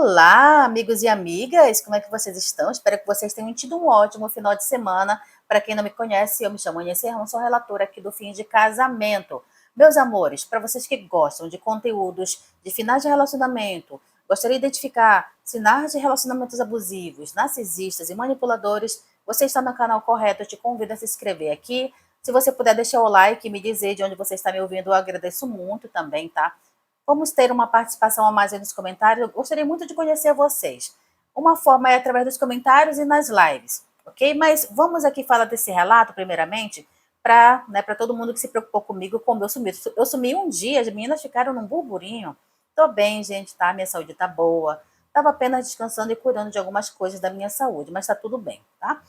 Olá, amigos e amigas, como é que vocês estão? Espero que vocês tenham tido um ótimo final de semana. Para quem não me conhece, eu me chamo Aninha Serrão, sou relatora aqui do Fim de Casamento. Meus amores, para vocês que gostam de conteúdos de finais de relacionamento, gostaria de identificar sinais de relacionamentos abusivos, narcisistas e manipuladores, você está no canal correto. Eu te convido a se inscrever aqui. Se você puder deixar o like e me dizer de onde você está me ouvindo, eu agradeço muito também, tá? Vamos ter uma participação a mais aí nos comentários. Eu gostaria muito de conhecer vocês. Uma forma é através dos comentários e nas lives, ok? Mas vamos aqui falar desse relato, primeiramente, para todo mundo que se preocupou comigo, como eu sumi. Eu sumi um dia, as meninas ficaram num burburinho. Tô bem, gente, tá? Minha saúde tá boa. Tava apenas descansando e curando de algumas coisas da minha saúde, mas tá tudo bem, tá?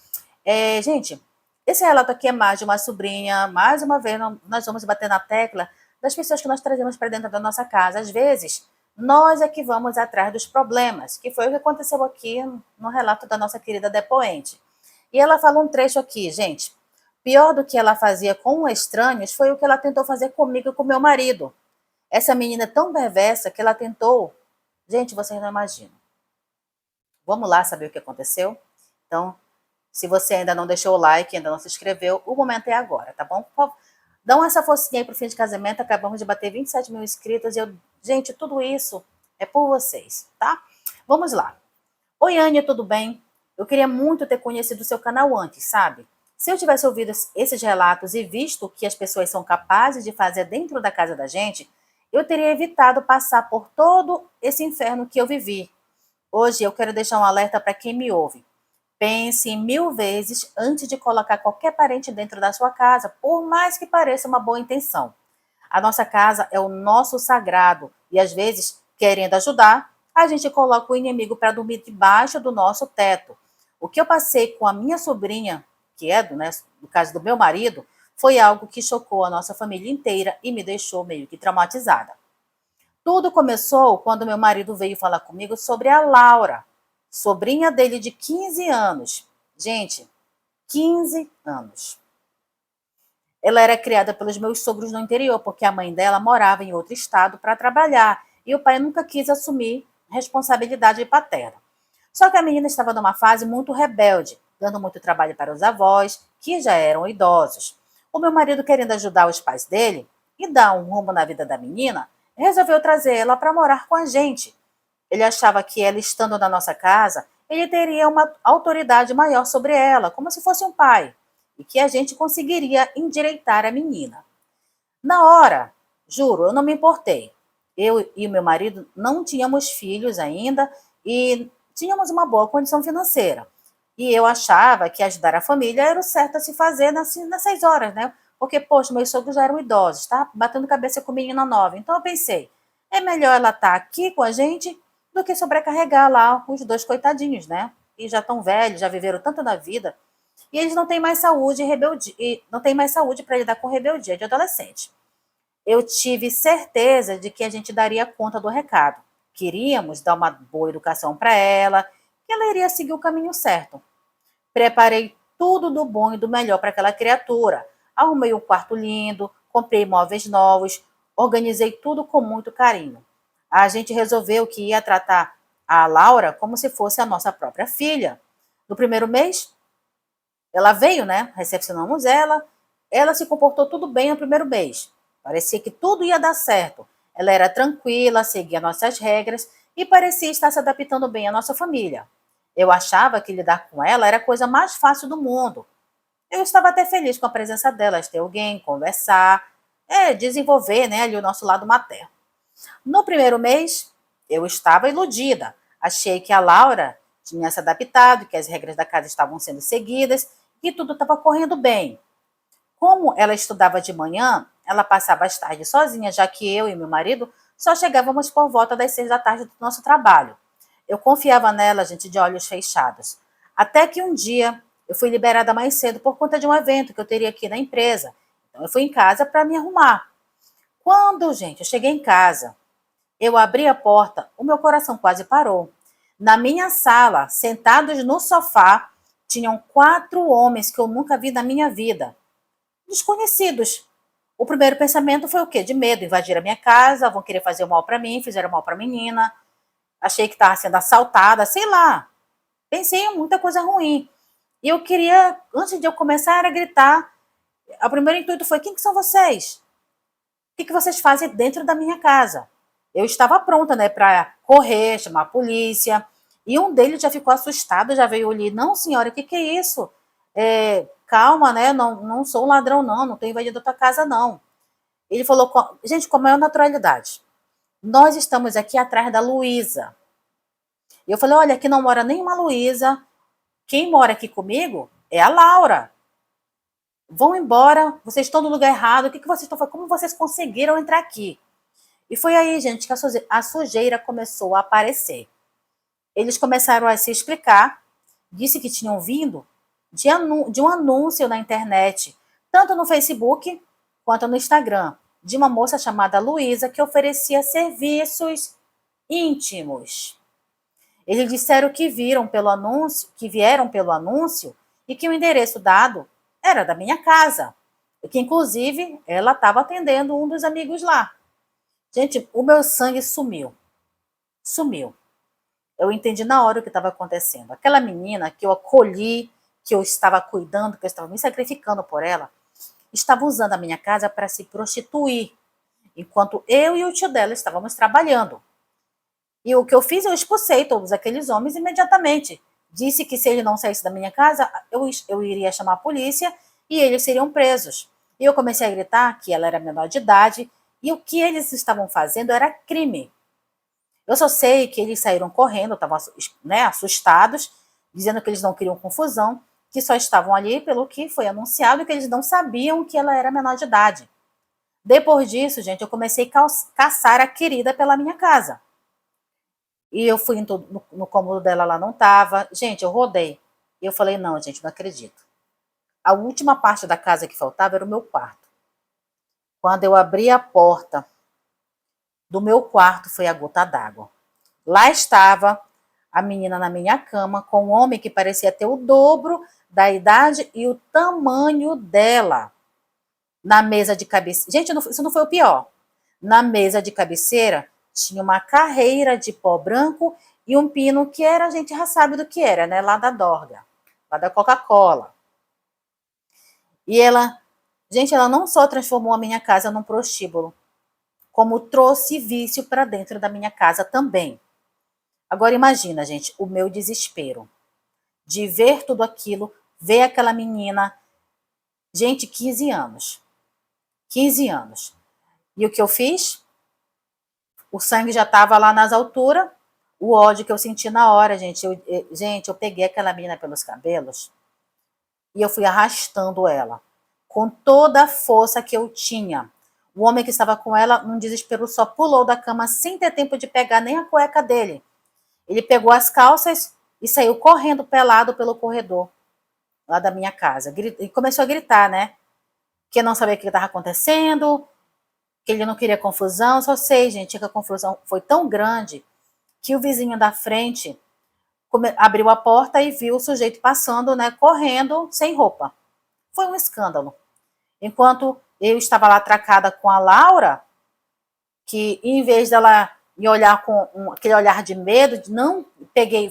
Gente, esse relato aqui é mais de uma sobrinha. Mais uma vez, nós vamos bater na tecla das pessoas que nós trazemos para dentro da nossa casa. Às vezes, nós é que vamos atrás dos problemas, que foi o que aconteceu aqui no relato da nossa querida depoente. E ela fala um trecho aqui, gente. Pior do que ela fazia com estranhos foi o que ela tentou fazer comigo e com meu marido. Essa menina é tão perversa que ela tentou... Gente, vocês não imaginam. Vamos lá saber o que aconteceu? Então, se você ainda não deixou o like, ainda não se inscreveu, o momento é agora, tá bom? Por favor, dão essa forcinha aí pro Fim de Casamento. Acabamos de bater 27 mil inscritos. Gente, tudo isso é por vocês, tá? Vamos lá. Oi, Ania, tudo bem? Eu queria muito ter conhecido o seu canal antes, sabe? Se eu tivesse ouvido esses relatos e visto o que as pessoas são capazes de fazer dentro da casa da gente, eu teria evitado passar por todo esse inferno que eu vivi. Hoje eu quero deixar um alerta para quem me ouve. Pense 1000 vezes antes de colocar qualquer parente dentro da sua casa, por mais que pareça uma boa intenção. A nossa casa é o nosso sagrado e, às vezes, querendo ajudar, a gente coloca o inimigo para dormir debaixo do nosso teto. O que eu passei com a minha sobrinha, que é no caso do meu marido, foi algo que chocou a nossa família inteira e me deixou meio que traumatizada. Tudo começou quando meu marido veio falar comigo sobre a Laura, sobrinha dele de 15 anos. Gente, 15 anos. Ela era criada pelos meus sogros no interior, porque a mãe dela morava em outro estado para trabalhar e o pai nunca quis assumir responsabilidade paterna. Só que a menina estava numa fase muito rebelde, dando muito trabalho para os avós, que já eram idosos. O meu marido, querendo ajudar os pais dele e dar um rumo na vida da menina, resolveu trazer ela para morar com a gente. Ele achava que ela, estando na nossa casa, ele teria uma autoridade maior sobre ela, como se fosse um pai, e que a gente conseguiria endireitar a menina. Na hora, juro, eu não me importei. Eu e o meu marido não tínhamos filhos ainda e tínhamos uma boa condição financeira. E eu achava que ajudar a família era o certo a se fazer nessas horas, né? Porque, poxa, meus sogros já eram idosos, tá? Batendo cabeça com menina nova. Então eu pensei, é melhor ela estar aqui com a gente do que sobrecarregar lá os dois coitadinhos, né? E já estão velhos, já viveram tanto na vida. E eles não têm mais saúde e rebeldia, e não têm mais saúde para lidar com rebeldia de adolescente. Eu tive certeza de que a gente daria conta do recado. Queríamos dar uma boa educação para ela, que ela iria seguir o caminho certo. Preparei tudo do bom e do melhor para aquela criatura. Arrumei um quarto lindo, comprei móveis novos, organizei tudo com muito carinho. A gente resolveu que ia tratar a Laura como se fosse a nossa própria filha. No primeiro mês, ela veio, né? Recepcionamos ela. Ela se comportou tudo bem no primeiro mês. Parecia que tudo ia dar certo. Ela era tranquila, seguia nossas regras e parecia estar se adaptando bem à nossa família. Eu achava que lidar com ela era a coisa mais fácil do mundo. Eu estava até feliz com a presença dela, de ter alguém, conversar, desenvolver, né, ali o nosso lado materno. No primeiro mês, eu estava iludida. Achei que a Laura tinha se adaptado, que as regras da casa estavam sendo seguidas, que tudo estava correndo bem. Como ela estudava de manhã, ela passava as tardes sozinha, já que eu e meu marido só chegávamos por volta das 6 da tarde do nosso trabalho. Eu confiava nela, gente, de olhos fechados. Até que um dia eu fui liberada mais cedo por conta de um evento que eu teria aqui na empresa. Então eu fui em casa para me arrumar. Quando, gente, eu cheguei em casa, eu abri a porta, o meu coração quase parou. Na minha sala, sentados no sofá, tinham 4 homens que eu nunca vi na minha vida. Desconhecidos. O primeiro pensamento foi o quê? De medo, invadir a minha casa, vão querer fazer mal para mim, fizeram mal para a menina. achei que estava sendo assaltada, sei lá. Pensei em muita coisa ruim. E eu queria, antes de eu começar a gritar, o primeiro intuito foi: quem que são vocês? O que vocês fazem dentro da minha casa? Eu estava pronta, né, para correr, chamar a polícia. E um deles já ficou assustado, já veio ali: não, senhora, o que é isso? Calma, né, não sou um ladrão, não tenho invadido a tua casa, não. Ele falou, gente, com a maior naturalidade: nós estamos aqui atrás da Luísa. E eu falei: olha, aqui não mora nenhuma Luísa, quem mora aqui comigo é a Laura. Vão embora, vocês estão no lugar errado, o que vocês estão fazendo? Como vocês conseguiram entrar aqui? E foi aí, gente, que a sujeira começou a aparecer. Eles começaram a se explicar, disse que tinham vindo de um anúncio na internet, tanto no Facebook quanto no Instagram, de uma moça chamada Luísa, que oferecia serviços íntimos. Eles disseram que vieram pelo anúncio e que o endereço dado era da minha casa, e que inclusive ela estava atendendo um dos amigos lá. Gente, o meu sangue sumiu. Sumiu. Eu entendi na hora o que estava acontecendo. Aquela menina que eu acolhi, que eu estava cuidando, que eu estava me sacrificando por ela, estava usando a minha casa para se prostituir, enquanto eu e o tio dela estávamos trabalhando. E o que eu fiz, eu expulsei todos aqueles homens imediatamente. Disse que se ele não saísse da minha casa, eu iria chamar a polícia e eles seriam presos. E eu comecei a gritar que ela era menor de idade e o que eles estavam fazendo era crime. Eu só sei que eles saíram correndo, estavam, né, assustados, dizendo que eles não queriam confusão, que só estavam ali pelo que foi anunciado e que eles não sabiam que ela era menor de idade. Depois disso, gente, eu comecei a caçar a querida pela minha casa. E eu fui no cômodo dela, lá não estava. Gente, eu rodei. E eu falei: não, gente, não acredito. A última parte da casa que faltava era o meu quarto. Quando eu abri a porta do meu quarto, foi a gota d'água. Lá estava a menina na minha cama, com um homem que parecia ter o dobro da idade e o tamanho dela. Na mesa de cabeceira. Gente, isso não foi o pior. Na mesa de cabeceira tinha uma carreira de pó branco e um pino que era, a gente já sabe do que era, né? Lá da Dorga, lá da Coca-Cola. E ela, gente, ela não só transformou a minha casa num prostíbulo, como trouxe vício para dentro da minha casa também. Agora imagina, gente, o meu desespero de ver tudo aquilo, ver aquela menina, gente, 15 anos. 15 anos. E o que eu fiz? O sangue já estava lá nas alturas, o ódio que eu senti na hora, gente. Eu peguei aquela menina pelos cabelos e eu fui arrastando ela, com toda a força que eu tinha. O homem que estava com ela, num desespero, só pulou da cama sem ter tempo de pegar nem a cueca dele. Ele pegou as calças e saiu correndo pelado pelo corredor lá da minha casa. E começou a gritar, né? Que não sabia o que estava acontecendo, que ele não queria confusão. Só sei, gente, que a confusão foi tão grande que o vizinho da frente abriu a porta e viu o sujeito passando, né, correndo, sem roupa. Foi um escândalo. Enquanto eu estava lá atracada com a Laura, que em vez dela me olhar com aquele olhar de medo, de não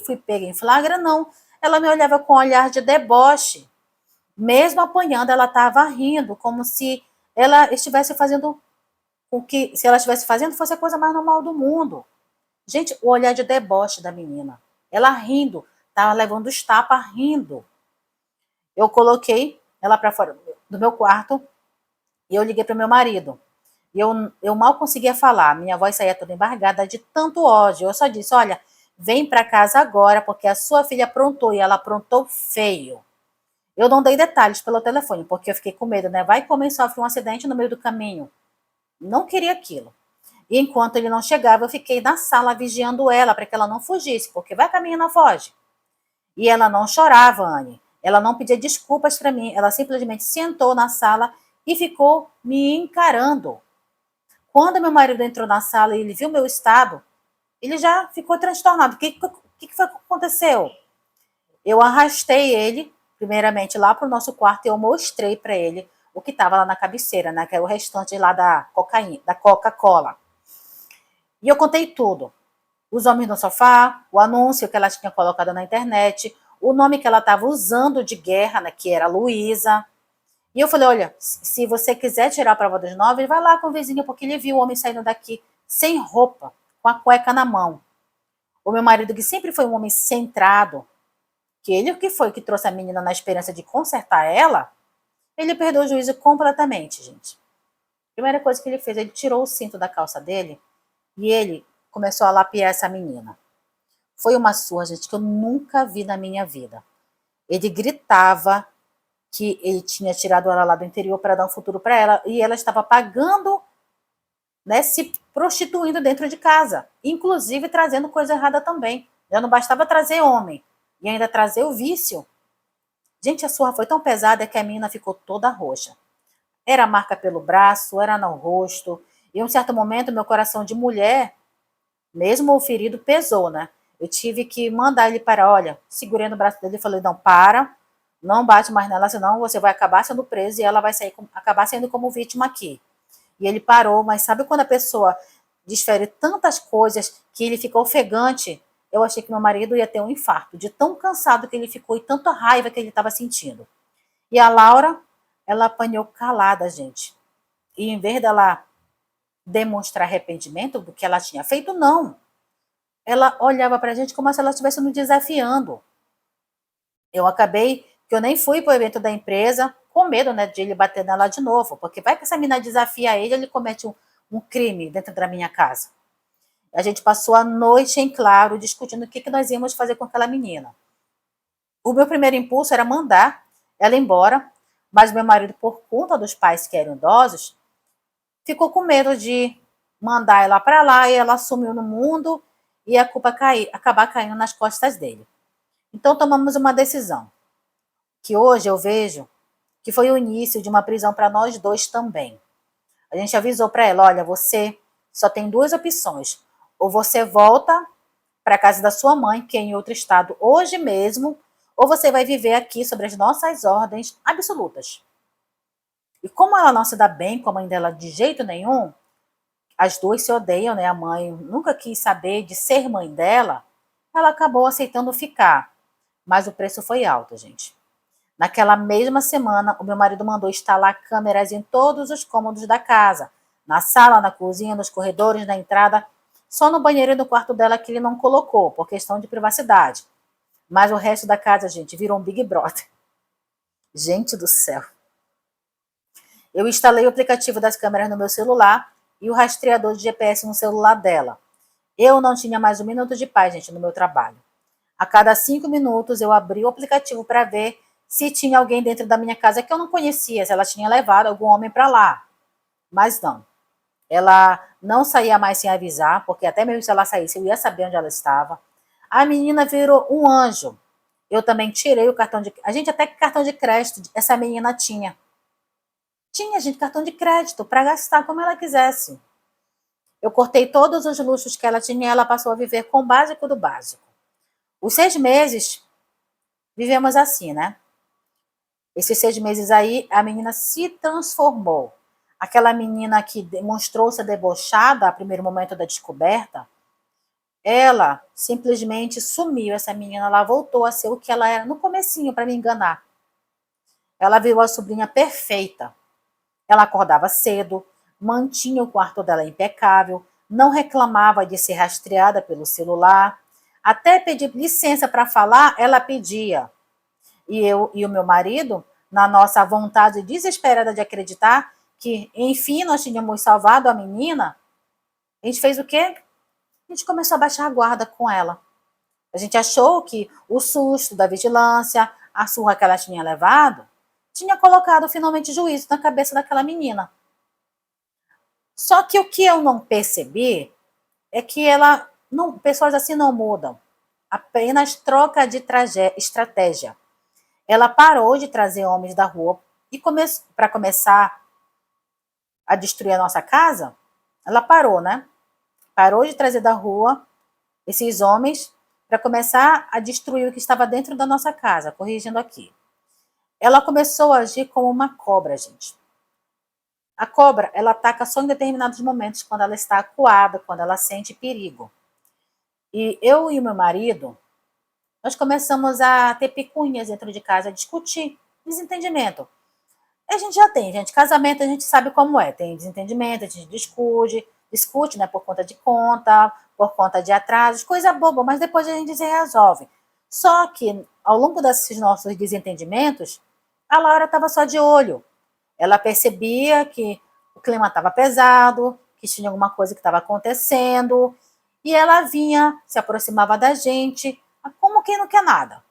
fui pega em flagra, não. Ela me olhava com um olhar de deboche. Mesmo apanhando, ela estava rindo, como se ela estivesse fazendo o que, se ela estivesse fazendo, fosse a coisa mais normal do mundo. Gente, o olhar de deboche da menina. Ela rindo, estava levando os tapas rindo. Eu coloquei ela para fora do meu quarto e eu liguei para o meu marido. E eu mal conseguia falar, minha voz saía toda embargada de tanto ódio. Eu só disse: olha, vem para casa agora, porque a sua filha aprontou, e ela aprontou feio. Eu não dei detalhes pelo telefone, porque eu fiquei com medo, né? Vai que o homem sofre um acidente no meio do caminho. Não queria aquilo. E enquanto ele não chegava, eu fiquei na sala vigiando ela, para que ela não fugisse, porque vai que a menina foge. E ela não chorava, Anne. Ela não pedia desculpas para mim. Ela simplesmente sentou na sala e ficou me encarando. Quando meu marido entrou na sala e ele viu meu estado, ele já ficou transtornado. O que foi que aconteceu? Eu arrastei ele, primeiramente, lá para o nosso quarto, e eu mostrei para ele o que estava lá na cabeceira, né? Que era o restante lá da Coca-Cola. E eu contei tudo. os homens no sofá, o anúncio que ela tinha colocado na internet, o nome que ela estava usando de guerra, né, que era Luísa. E eu falei, olha, se você quiser tirar a prova dos 9, vai lá com o vizinho, porque ele viu o homem saindo daqui sem roupa, com a cueca na mão. O meu marido, que sempre foi um homem centrado, que ele que foi que trouxe a menina na esperança de consertar ela, ele perdeu o juízo completamente, gente. Primeira coisa que ele fez, ele tirou o cinto da calça dele e ele começou a lapiar essa menina. Foi uma surra, gente, que eu nunca vi na minha vida. Ele gritava que ele tinha tirado ela lá do interior para dar um futuro para ela e ela estava pagando, né, se prostituindo dentro de casa, inclusive trazendo coisa errada também. Já não bastava trazer homem e ainda trazer o vício. Gente, a surra foi tão pesada que a menina ficou toda roxa. Era marca pelo braço, era no rosto. E em um certo momento, meu coração de mulher, mesmo o ferido, pesou, né? Eu tive que mandar ele parar. Olha, segurei no braço dele e falei, não, para, não bate mais nela, senão você vai acabar sendo preso e ela vai acabar sendo como vítima aqui. E ele parou, mas sabe quando a pessoa desfere tantas coisas que ele ficou ofegante? Eu achei que meu marido ia ter um infarto, de tão cansado que ele ficou e tanta raiva que ele estava sentindo. E a Laura, ela apanhou calada, gente. E em vez dela demonstrar arrependimento do que ela tinha feito, não. Ela olhava pra gente como se ela estivesse nos desafiando. Eu acabei que eu nem fui pro evento da empresa com medo, né, de ele bater nela de novo, porque vai que essa menina desafia ele comete um crime dentro da minha casa. A gente passou a noite em claro discutindo o que nós íamos fazer com aquela menina. O meu primeiro impulso era mandar ela embora, mas meu marido, por conta dos pais que eram idosos, ficou com medo de mandar ela para lá e ela sumiu no mundo e a culpa acabar caindo nas costas dele. Então tomamos uma decisão, que hoje eu vejo que foi o início de uma prisão para nós dois também. A gente avisou para ela, olha, você só tem duas opções. Ou você volta para a casa da sua mãe, que é em outro estado hoje mesmo, ou você vai viver aqui sobre as nossas ordens absolutas. E como ela não se dá bem com a mãe dela de jeito nenhum, as duas se odeiam, né? A mãe nunca quis saber de ser mãe dela, ela acabou aceitando ficar. Mas o preço foi alto, gente. Naquela mesma semana, o meu marido mandou instalar câmeras em todos os cômodos da casa. Na sala, na cozinha, nos corredores, na entrada. Só no banheiro e no quarto dela que ele não colocou, por questão de privacidade. Mas o resto da casa, gente, virou um Big Brother. Gente do céu. Eu instalei o aplicativo das câmeras no meu celular e o rastreador de GPS no celular dela. Eu não tinha mais um minuto de paz, gente, no meu trabalho. A cada 5 minutos eu abri o aplicativo para ver se tinha alguém dentro da minha casa que eu não conhecia, se ela tinha levado algum homem para lá. Mas não. Ela não saía mais sem avisar, porque até mesmo se ela saísse, eu ia saber onde ela estava. A menina virou um anjo. Eu também tirei o cartão de... A gente até que cartão de crédito essa menina tinha. Tinha, gente, cartão de crédito para gastar como ela quisesse. Eu cortei todos os luxos que ela tinha e ela passou a viver com o básico do básico. Os 6 meses, vivemos assim, né? Esses 6 meses aí, a menina se transformou. Aquela menina que demonstrou-se debochada a primeiro momento da descoberta, ela simplesmente sumiu. Essa menina, ela voltou a ser o que ela era no comecinho, para me enganar. Ela virou a sobrinha perfeita. Ela acordava cedo, mantinha o quarto dela impecável, não reclamava de ser rastreada pelo celular, até pedir licença para falar, ela pedia. E eu e o meu marido, na nossa vontade desesperada de acreditar que, enfim, nós tínhamos salvado a menina, a gente fez o quê? A gente começou a baixar a guarda com ela. A gente achou que o susto da vigilância, a surra que ela tinha levado, tinha colocado finalmente juízo na cabeça daquela menina. Só que o que eu não percebi é que ela não, pessoas assim não mudam. Apenas troca de estratégia. Ela parou de trazer homens da rua e para começar a destruir a nossa casa, ela parou, né? Parou de trazer da rua esses homens para começar a destruir o que estava dentro da nossa casa, corrigindo aqui. Ela começou a agir como uma cobra, gente. A cobra, ela ataca só em determinados momentos, quando ela está acuada, quando ela sente perigo. E eu e o meu marido, nós começamos a ter picuinhas dentro de casa, a discutir, desentendimento. A gente já tem, gente, casamento a gente sabe como é, tem desentendimento, a gente discute, né, por conta de conta, por conta de atrasos, coisa boba, mas depois a gente se resolve. Só que, ao longo desses nossos desentendimentos, a Laura estava só de olho. Ela percebia que o clima estava pesado, que tinha alguma coisa que estava acontecendo, e ela vinha, se aproximava da gente, como quem não quer nada.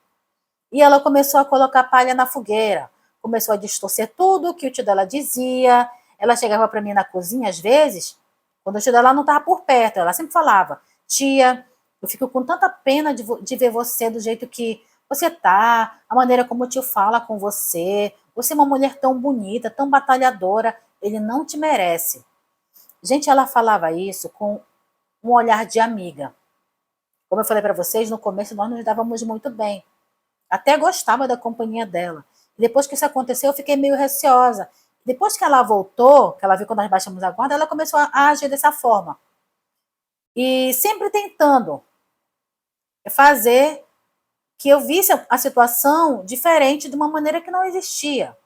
E ela começou a colocar palha na fogueira, começou a distorcer tudo que o tio dela dizia. Ela chegava para mim na cozinha, às vezes, quando o tio dela não estava por perto, ela sempre falava: tia, eu fico com tanta pena de ver você do jeito que você tá, a maneira como o tio fala com você. Você é uma mulher tão bonita, tão batalhadora, ele não te merece. Gente, ela falava isso com um olhar de amiga. Como eu falei para vocês, no começo nós nos dávamos muito bem. Até gostava da companhia dela. Depois que isso aconteceu, eu fiquei meio receosa. Depois que ela voltou, que ela viu quando nós baixamos a guarda, ela começou a agir dessa forma. E sempre tentando fazer que eu visse a situação diferente de uma maneira que não existia.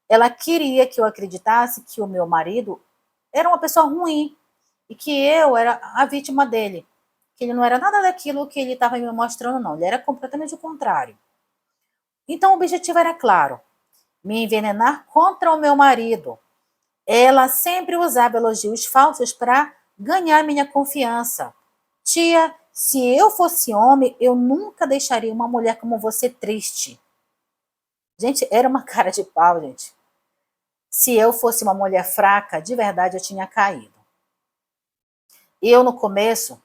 Ela queria que eu acreditasse que o meu marido era uma pessoa ruim e que eu era a vítima dele. Que ele não era nada daquilo que ele estava me mostrando, não. Ele era completamente o contrário. Então o objetivo era claro: me envenenar contra o meu marido. Ela sempre usava elogios falsos para ganhar minha confiança. Tia, se eu fosse homem, eu nunca deixaria uma mulher como você triste. Gente, era uma cara de pau, gente. Se eu fosse uma mulher fraca, de verdade eu tinha caído. Eu, no começo,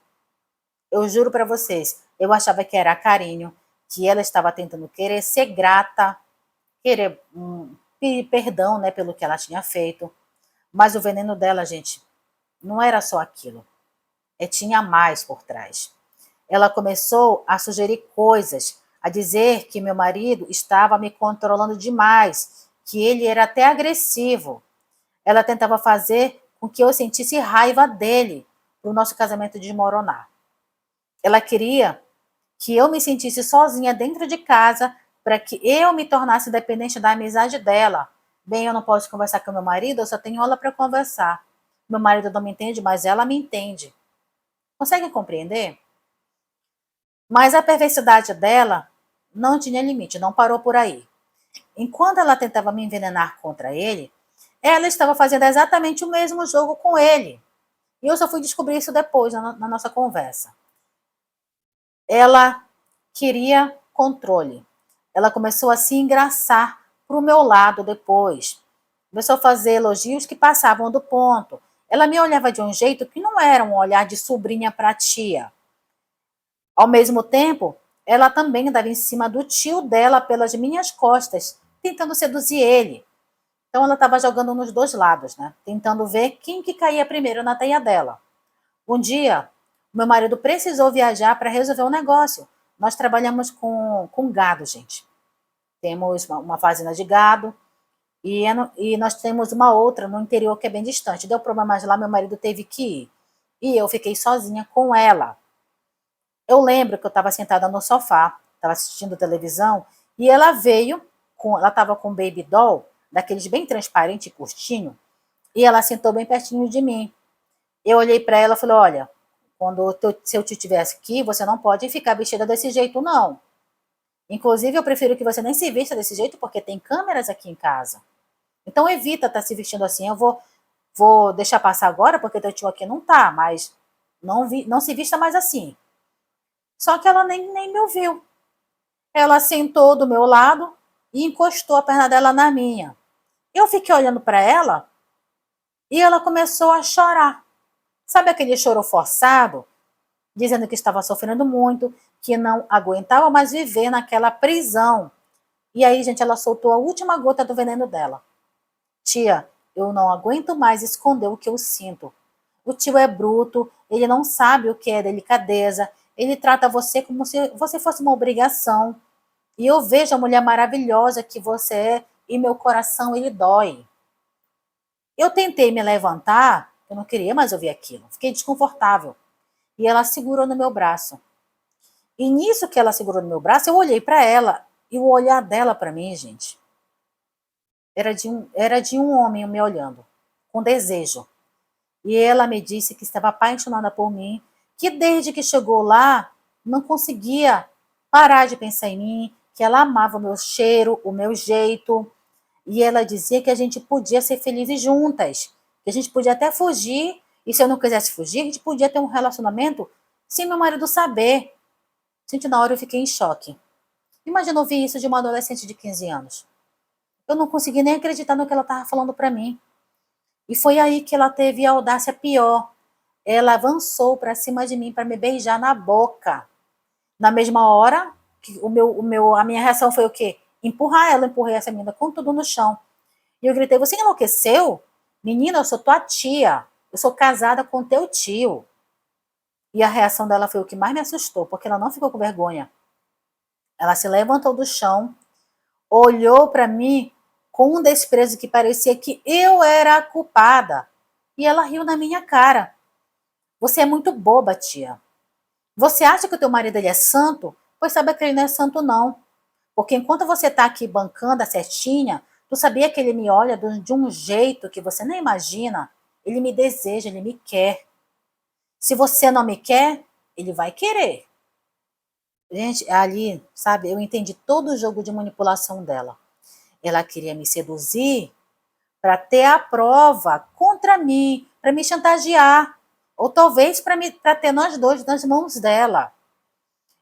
eu juro para vocês, eu achava que era carinho, que ela estava tentando querer ser grata, querer pedir perdão, né, pelo que ela tinha feito. Mas o veneno dela, gente, não era só aquilo. Tinha mais por trás. Ela começou a sugerir coisas, a dizer que meu marido estava me controlando demais, que ele era até agressivo. Ela tentava fazer com que eu sentisse raiva dele para o nosso casamento desmoronar. Ela queria que eu me sentisse sozinha dentro de casa para que eu me tornasse dependente da amizade dela. Bem, eu não posso conversar com meu marido, eu só tenho ela para conversar. Meu marido não me entende, mas ela me entende. Conseguem compreender? Mas a perversidade dela não tinha limite, não parou por aí. Enquanto ela tentava me envenenar contra ele, ela estava fazendo exatamente o mesmo jogo com ele. E eu só fui descobrir isso depois, na nossa conversa. Ela queria controle. Ela começou a se engraçar para o meu lado depois. Começou a fazer elogios que passavam do ponto. Ela me olhava de um jeito que não era um olhar de sobrinha para tia. Ao mesmo tempo, ela também dava em cima do tio dela pelas minhas costas, tentando seduzir ele. Então ela estava jogando nos dois lados, né? Tentando ver quem que caía primeiro na teia dela. Um dia, meu marido precisou viajar para resolver um negócio. Nós trabalhamos com gado, gente. Temos uma fazenda de gado e nós temos uma outra no interior que é bem distante. Deu problemas lá, meu marido teve que ir. E eu fiquei sozinha com ela. Eu lembro que eu estava sentada no sofá, estava assistindo televisão, e ela veio, ela estava com um baby doll, daqueles bem transparente e curtinho, e ela sentou bem pertinho de mim. Eu olhei para ela e falei: olha, quando se eu te tivesse aqui, você não pode ficar vestida desse jeito, não. Inclusive, eu prefiro que você nem se vista desse jeito, porque tem câmeras aqui em casa. Então, evita estar se vestindo assim. Eu vou deixar passar agora, porque teu tio aqui não tá, mas não se vista mais assim. Só que ela nem me ouviu. Ela sentou do meu lado e encostou a perna dela na minha. Eu fiquei olhando para ela e ela começou a chorar. Sabe aquele choro forçado? Dizendo que estava sofrendo muito, que não aguentava mais viver naquela prisão. E aí, gente, ela soltou a última gota do veneno dela. Tia, eu não aguento mais esconder o que eu sinto. O tio é bruto, ele não sabe o que é delicadeza, ele trata você como se você fosse uma obrigação. E eu vejo a mulher maravilhosa que você é e meu coração ele dói. Eu tentei me levantar, eu não queria mais ouvir aquilo, fiquei desconfortável. e ela segurou no meu braço. E nisso que ela segurou no meu braço, eu olhei para ela, e o olhar dela para mim, gente, era de um homem me olhando, com desejo. E ela me disse que estava apaixonada por mim, que desde que chegou lá, não conseguia parar de pensar em mim, que ela amava o meu cheiro, o meu jeito. E ela dizia que a gente podia ser felizes juntas, que a gente podia até fugir, e se eu não quisesse fugir, a gente podia ter um relacionamento sem meu marido saber. Gente, na hora eu fiquei em choque. Imagina ouvir isso de uma adolescente de 15 anos. Eu não consegui nem acreditar no que ela estava falando para mim. E foi aí que ela teve a audácia pior. Ela avançou para cima de mim para me beijar na boca. Na mesma hora, a minha reação foi o quê? Empurrar ela, empurrei essa menina com tudo no chão. E eu gritei: você enlouqueceu? Menina, eu sou tua tia. Eu sou casada com teu tio. E a reação dela foi o que mais me assustou, porque ela não ficou com vergonha. Ela se levantou do chão, olhou para mim com um desprezo que parecia que eu era a culpada. E ela riu na minha cara. Você é muito boba, tia. Você acha que o teu marido ele é santo? Pois sabe que ele não é santo, não. Porque enquanto você está aqui bancando a cestinha, tu sabia que ele me olha de um jeito que você nem imagina? Ele me deseja, ele me quer. Se você não me quer, ele vai querer. Gente, ali, sabe, eu entendi todo o jogo de manipulação dela. Ela queria me seduzir para ter a prova contra mim, para me chantagear. Ou talvez para ter nós dois nas mãos dela.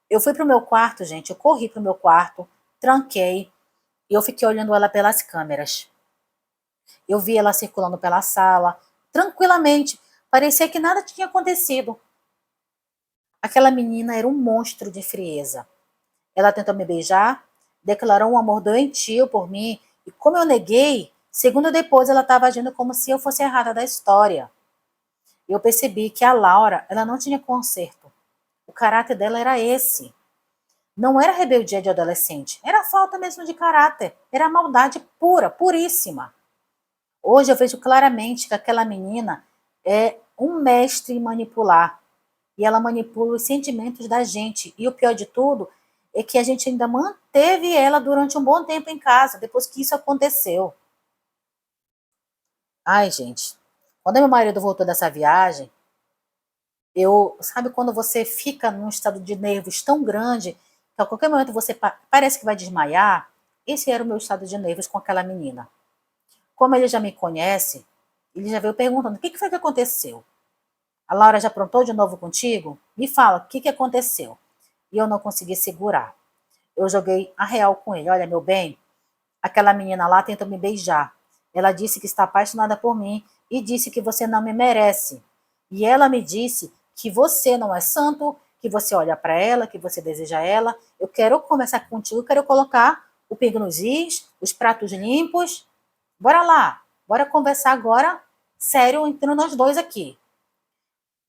Eu fui pro meu quarto, gente, eu corri pro meu quarto, tranquei, e eu fiquei olhando ela pelas câmeras. Eu vi ela circulando pela sala, tranquilamente, parecia que nada tinha acontecido. Aquela menina era um monstro de frieza. Ela tentou me beijar, declarou um amor doentio por mim, e como eu neguei, segundo depois ela estava agindo como se eu fosse errada da história. Eu percebi que a Laura, ela não tinha conserto. O caráter dela era esse. Não era rebeldia de adolescente, era falta mesmo de caráter, era maldade pura, puríssima. Hoje eu vejo claramente que aquela menina é um mestre em manipular. E ela manipula os sentimentos da gente. E o pior de tudo é que a gente ainda manteve ela durante um bom tempo em casa, depois que isso aconteceu. Ai, gente, quando meu marido voltou dessa viagem, sabe quando você fica num estado de nervos tão grande que a qualquer momento você parece que vai desmaiar? Esse era o meu estado de nervos com aquela menina. Como ele já me conhece, ele já veio perguntando: o que foi que aconteceu? A Laura já aprontou de novo contigo? Me fala, o que aconteceu? E eu não consegui segurar. Eu joguei a real com ele. Olha, meu bem, aquela menina lá tentou me beijar. Ela disse que está apaixonada por mim e disse que você não me merece. E ela me disse que você não é santo, que você olha para ela, que você deseja ela. Eu quero conversar contigo, eu quero colocar o pingo nos is, os pratos limpos. Bora lá, bora conversar agora, sério, entre nós dois aqui.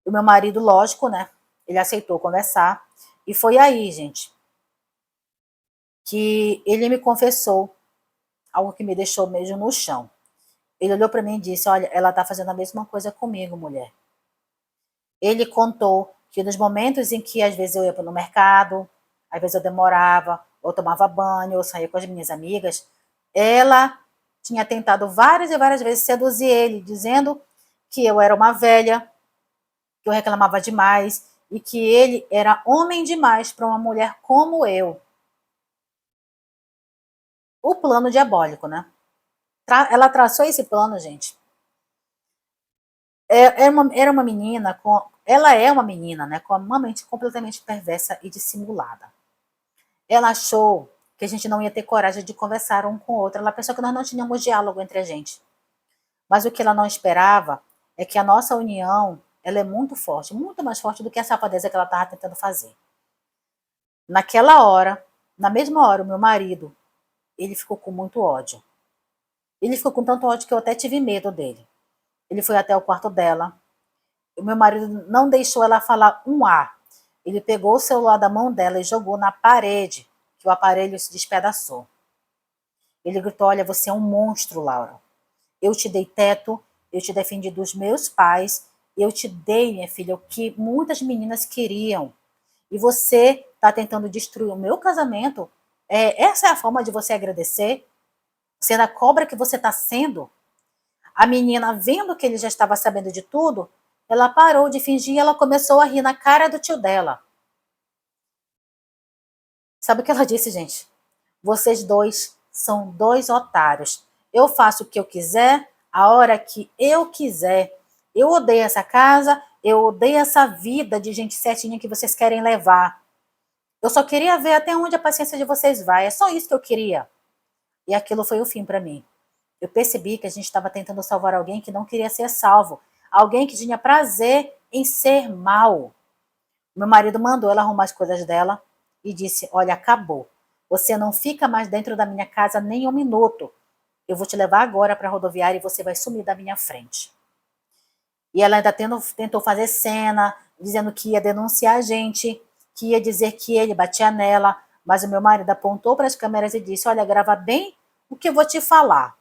O meu marido, lógico, né? Ele aceitou conversar. E foi aí, gente, que ele me confessou algo que me deixou mesmo no chão. Ele olhou para mim e disse: olha, ela tá fazendo a mesma coisa comigo, mulher. Ele contou que nos momentos em que às vezes eu ia para o mercado, às vezes eu demorava, ou tomava banho, ou saía com as minhas amigas, ela tinha tentado várias e várias vezes seduzir ele, dizendo que eu era uma velha, que eu reclamava demais e que ele era homem demais para uma mulher como eu. O plano diabólico, né? Ela traçou esse plano, gente. Era uma menina com. Ela é uma menina, né? Com uma mente completamente perversa e dissimulada. Ela achou que a gente não ia ter coragem de conversar um com o outro. Ela pensou que nós não tínhamos diálogo entre a gente. Mas o que ela não esperava é que a nossa união ela é muito forte, muito mais forte do que a safadeza que ela estava tentando fazer. Naquela hora, na mesma hora, o meu marido, ele ficou com muito ódio. Ele ficou com tanto ódio que eu até tive medo dele. Ele foi até o quarto dela. O meu marido não deixou ela falar um A. Ele pegou o celular da mão dela e jogou na parede, que o aparelho se despedaçou. Ele gritou: olha, você é um monstro, Laura. Eu te dei teto, eu te defendi dos meus pais Eu te dei, minha filha, o que muitas meninas queriam. E você está tentando destruir o meu casamento? Essa é a forma de você agradecer? Sendo a cobra que você está sendo? A menina, vendo que ele já estava sabendo de tudo, ela parou de fingir e ela começou a rir na cara do tio dela. Sabe o que ela disse, gente? Vocês dois são dois otários. Eu faço o que eu quiser, a hora que eu quiser. Eu odeio essa casa, eu odeio essa vida de gente certinha que vocês querem levar. Eu só queria ver até onde a paciência de vocês vai. É só isso que eu queria. E aquilo foi o fim para mim. Eu percebi que a gente estava tentando salvar alguém que não queria ser salvo. Alguém que tinha prazer em ser mal. Meu marido mandou ela arrumar as coisas dela e disse, olha, acabou. Você não fica mais dentro da minha casa nem um minuto. Eu vou te levar agora para a rodoviária e você vai sumir da minha frente. E ela ainda tentou fazer cena, dizendo que ia denunciar a gente, que ia dizer que ele batia nela, mas o meu marido apontou para as câmeras e disse, olha, grava bem o que eu vou te falar.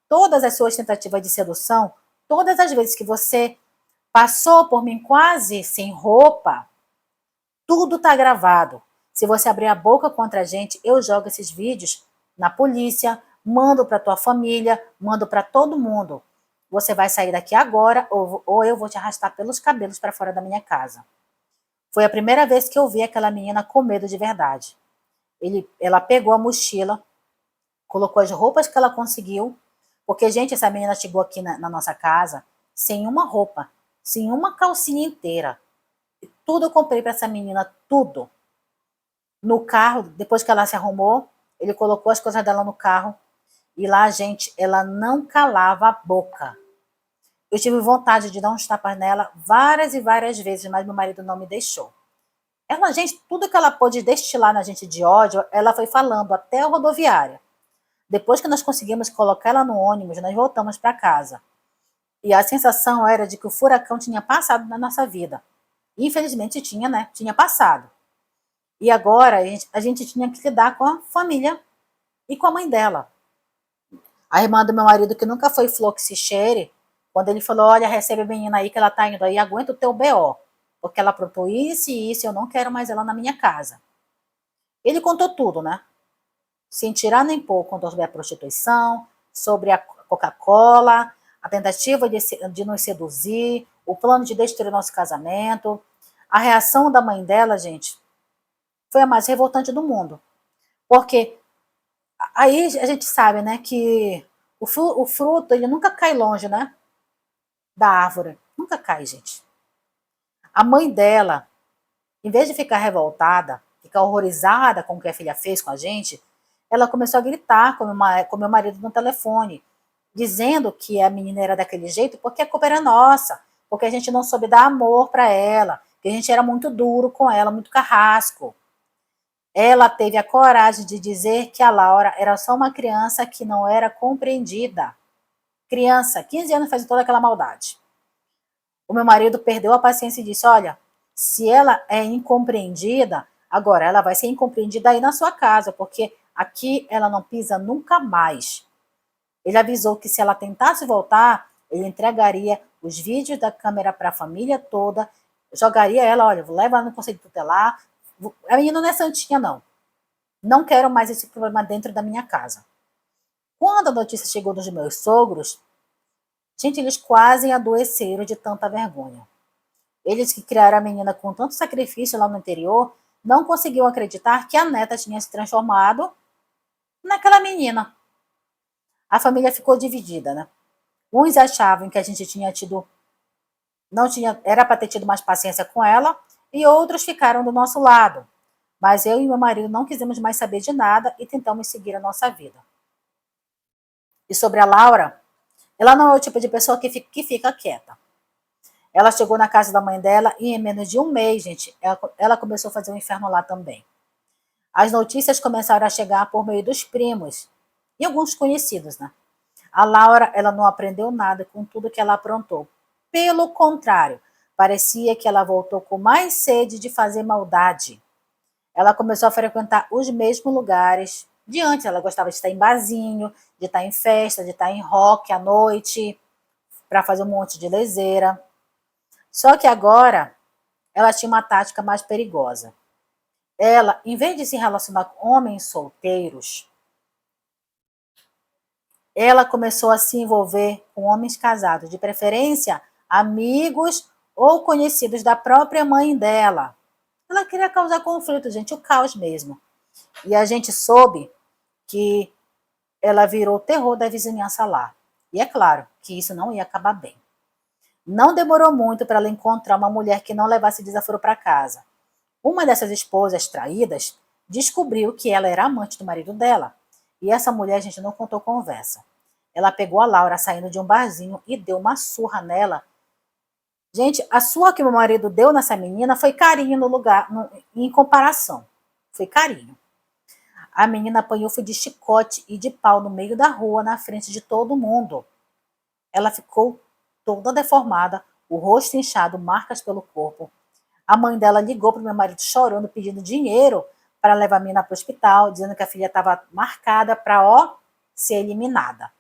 Todas as suas tentativas de sedução, todas as vezes que você passou por mim quase sem roupa, tudo tá gravado. Se você abrir a boca contra a gente, eu jogo esses vídeos na polícia, mando para tua família, mando para todo mundo. Você vai sair daqui agora ou eu vou te arrastar pelos cabelos para fora da minha casa. Foi a primeira vez que eu vi aquela menina com medo de verdade. Ela pegou a mochila, colocou as roupas que ela conseguiu, porque, gente, essa menina chegou aqui na nossa casa sem uma roupa, sem uma calcinha inteira. Tudo eu comprei para essa menina, tudo. No carro, depois que ela se arrumou, ele colocou as coisas dela no carro e lá, gente, ela não calava a boca. Eu tive vontade de dar uns tapas nela várias e várias vezes, mas meu marido não me deixou. Ela, gente, tudo que ela pôde destilar na gente de ódio, ela foi falando até a rodoviária. Depois que nós conseguimos colocar ela no ônibus, nós voltamos para casa. E a sensação era de que o furacão tinha passado na nossa vida. Infelizmente tinha, né? Tinha passado. E agora a gente tinha que lidar com a família e com a mãe dela. A irmã do meu marido, que nunca foi flor que se cheire, quando ele falou, olha, recebe a menina aí que ela tá indo aí, aguenta o teu BO, porque ela aprontou isso e isso, eu não quero mais ela na minha casa. Ele contou tudo, né? Sem tirar nem pôr, contou sobre a prostituição, sobre a Coca-Cola, a tentativa de nos seduzir, o plano de destruir nosso casamento. A reação da mãe dela, gente, foi a mais revoltante do mundo. Porque aí a gente sabe, né, que o fruto, ele nunca cai longe, né, da árvore. Nunca cai, gente. A mãe dela, em vez de ficar revoltada, ficar horrorizada com o que a filha fez com a gente, ela começou a gritar com meu marido no telefone, dizendo que a menina era daquele jeito porque a culpa era nossa, porque a gente não soube dar amor para ela, que a gente era muito duro com ela, muito carrasco. Ela teve a coragem de dizer que a Laura era só uma criança que não era compreendida. Criança, 15 anos fazendo toda aquela maldade. O meu marido perdeu a paciência e disse, olha, se ela é incompreendida, agora ela vai ser incompreendida aí na sua casa, porque aqui ela não pisa nunca mais. Ele avisou que se ela tentasse voltar, ele entregaria os vídeos da câmera para a família toda, jogaria ela, olha, leva ela no conselho tutelar. A menina não é santinha, não. Não quero mais esse problema dentro da minha casa. Quando a notícia chegou dos meus sogros, gente, eles quase adoeceram de tanta vergonha. Eles que criaram a menina com tanto sacrifício lá no interior, não conseguiam acreditar que a neta tinha se transformado naquela menina. A família ficou dividida, né? Uns achavam que a gente tinha tido, não tinha, era para ter tido mais paciência com ela, e outros ficaram do nosso lado. Mas eu e meu marido não quisemos mais saber de nada e tentamos seguir a nossa vida. E sobre a Laura, ela não é o tipo de pessoa que fica quieta. Ela chegou na casa da mãe dela e em menos de um mês, gente, ela começou a fazer um inferno lá também. As notícias começaram a chegar por meio dos primos e alguns conhecidos, né? A Laura, ela não aprendeu nada com tudo que ela aprontou. Pelo contrário, parecia que ela voltou com mais sede de fazer maldade. Ela começou a frequentar os mesmos lugares de antes. Ela gostava de estar em barzinho, de estar em festa, de estar em rock à noite, para fazer um monte de leseira. Só que agora ela tinha uma tática mais perigosa. Ela, em vez de se relacionar com homens solteiros, ela começou a se envolver com homens casados, de preferência amigos ou conhecidos da própria mãe dela. Ela queria causar conflito, gente, o caos mesmo. E a gente soube que ela virou o terror da vizinhança lá. E é claro que isso não ia acabar bem. Não demorou muito para ela encontrar uma mulher que não levasse desaforo para casa. Uma dessas esposas traídas descobriu que ela era amante do marido dela. E essa mulher, a gente, não contou conversa. Ela pegou a Laura saindo de um barzinho e deu uma surra nela. Gente, a surra que meu marido deu nessa menina foi carinho no lugar, em comparação. Foi carinho. A menina apanhou foi de chicote e de pau no meio da rua, na frente de todo mundo. Ela ficou toda deformada, o rosto inchado, marcas pelo corpo. A mãe dela ligou para o meu marido chorando, pedindo dinheiro para levar a menina para o hospital, dizendo que a filha estava marcada para, ser eliminada.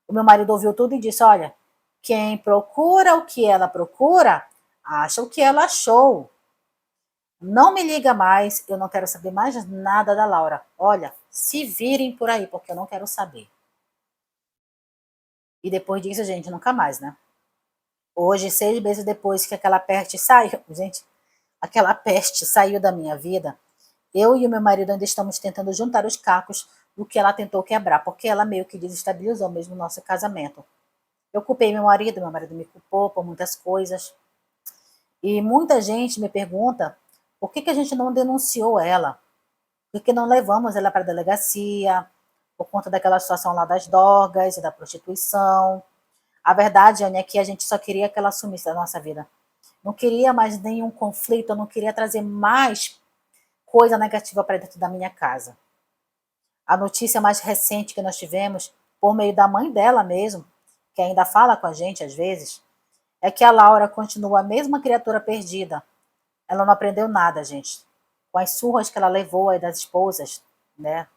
O meu marido ouviu tudo e disse, olha, quem procura o que ela procura, acha o que ela achou. Não me liga mais, eu não quero saber mais nada da Laura. Olha, se virem por aí, porque eu não quero saber. E depois disso, gente, nunca mais, né? Hoje, 6 meses depois que aquela peste saiu, gente, aquela peste saiu da minha vida, eu e o meu marido ainda estamos tentando juntar os cacos do que ela tentou quebrar, porque ela meio que desestabilizou mesmo o nosso casamento. Eu culpei meu marido me culpou por muitas coisas. E muita gente me pergunta por que a gente não denunciou ela, por que não levamos ela para a delegacia, por conta daquela situação lá das drogas e da prostituição. A verdade, Anne, é que a gente só queria que ela sumisse da nossa vida. Não queria mais nenhum conflito, eu não queria trazer mais coisa negativa para dentro da minha casa. A notícia mais recente que nós tivemos, por meio da mãe dela mesmo, que ainda fala com a gente às vezes, é que a Laura continua a mesma criatura perdida. Ela não aprendeu nada, gente. Com as surras que ela levou aí das esposas, né?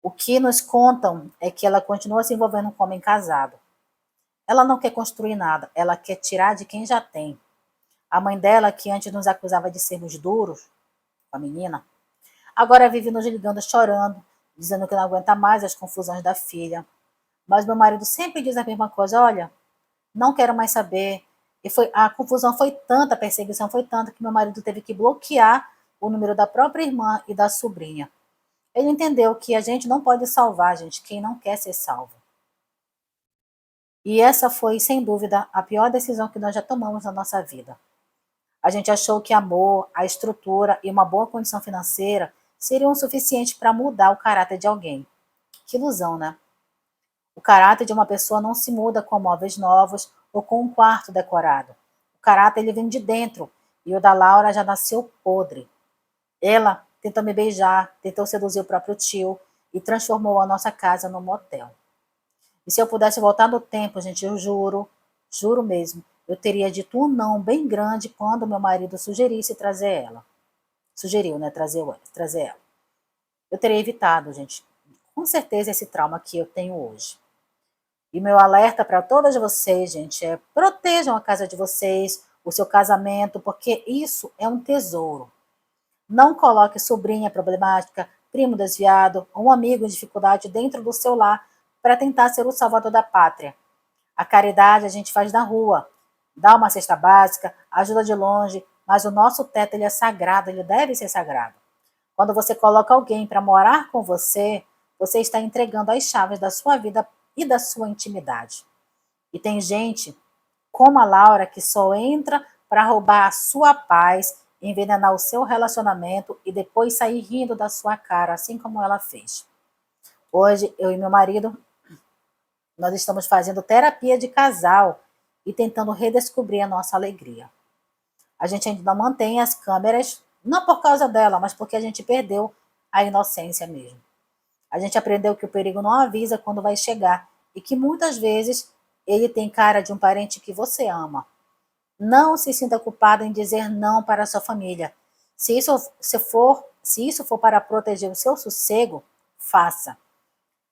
O que nos contam é que ela continua se envolvendo com um homem casado. Ela não quer construir nada, ela quer tirar de quem já tem. A mãe dela, que antes nos acusava de sermos duros, com a menina, agora vive nos ligando chorando, dizendo que não aguenta mais as confusões da filha. Mas meu marido sempre diz a mesma coisa, olha, não quero mais saber. E a confusão foi tanta, a perseguição foi tanta, que meu marido teve que bloquear o número da própria irmã e da sobrinha. Ele entendeu que a gente não pode salvar, gente, quem não quer ser salvo. E essa foi, sem dúvida, a pior decisão que nós já tomamos na nossa vida. A gente achou que amor, a estrutura e uma boa condição financeira seriam o suficiente para mudar o caráter de alguém. Que ilusão, né? O caráter de uma pessoa não se muda com móveis novos ou com um quarto decorado. O caráter ele vem de dentro, e o da Laura já nasceu podre. Ela tentou me beijar, tentou seduzir o próprio tio e transformou a nossa casa num motel. E se eu pudesse voltar no tempo, gente, eu juro mesmo, eu teria dito um não bem grande quando meu marido sugerisse trazer ela. Sugeriu, né, trazer ela. Eu teria evitado, gente, com certeza esse trauma que eu tenho hoje. E meu alerta para todas vocês, gente, é protejam a casa de vocês, o seu casamento, porque isso é um tesouro. Não coloque sobrinha problemática, primo desviado, um amigo em dificuldade dentro do seu lar para tentar ser o salvador da pátria. A caridade a gente faz na rua, dá uma cesta básica, ajuda de longe, mas o nosso teto ele é sagrado, ele deve ser sagrado. Quando você coloca alguém para morar com você, você está entregando as chaves da sua vida e da sua intimidade. E tem gente, como a Laura, que só entra para roubar a sua paz, envenenar o seu relacionamento e depois sair rindo da sua cara, assim como ela fez. Hoje, eu e meu marido, nós estamos fazendo terapia de casal e tentando redescobrir a nossa alegria. A gente ainda não mantém as câmeras, não por causa dela, mas porque a gente perdeu a inocência mesmo. A gente aprendeu que o perigo não avisa quando vai chegar e que muitas vezes ele tem cara de um parente que você ama. Não se sinta culpado em dizer não para a sua família. Se isso for para proteger o seu sossego, faça.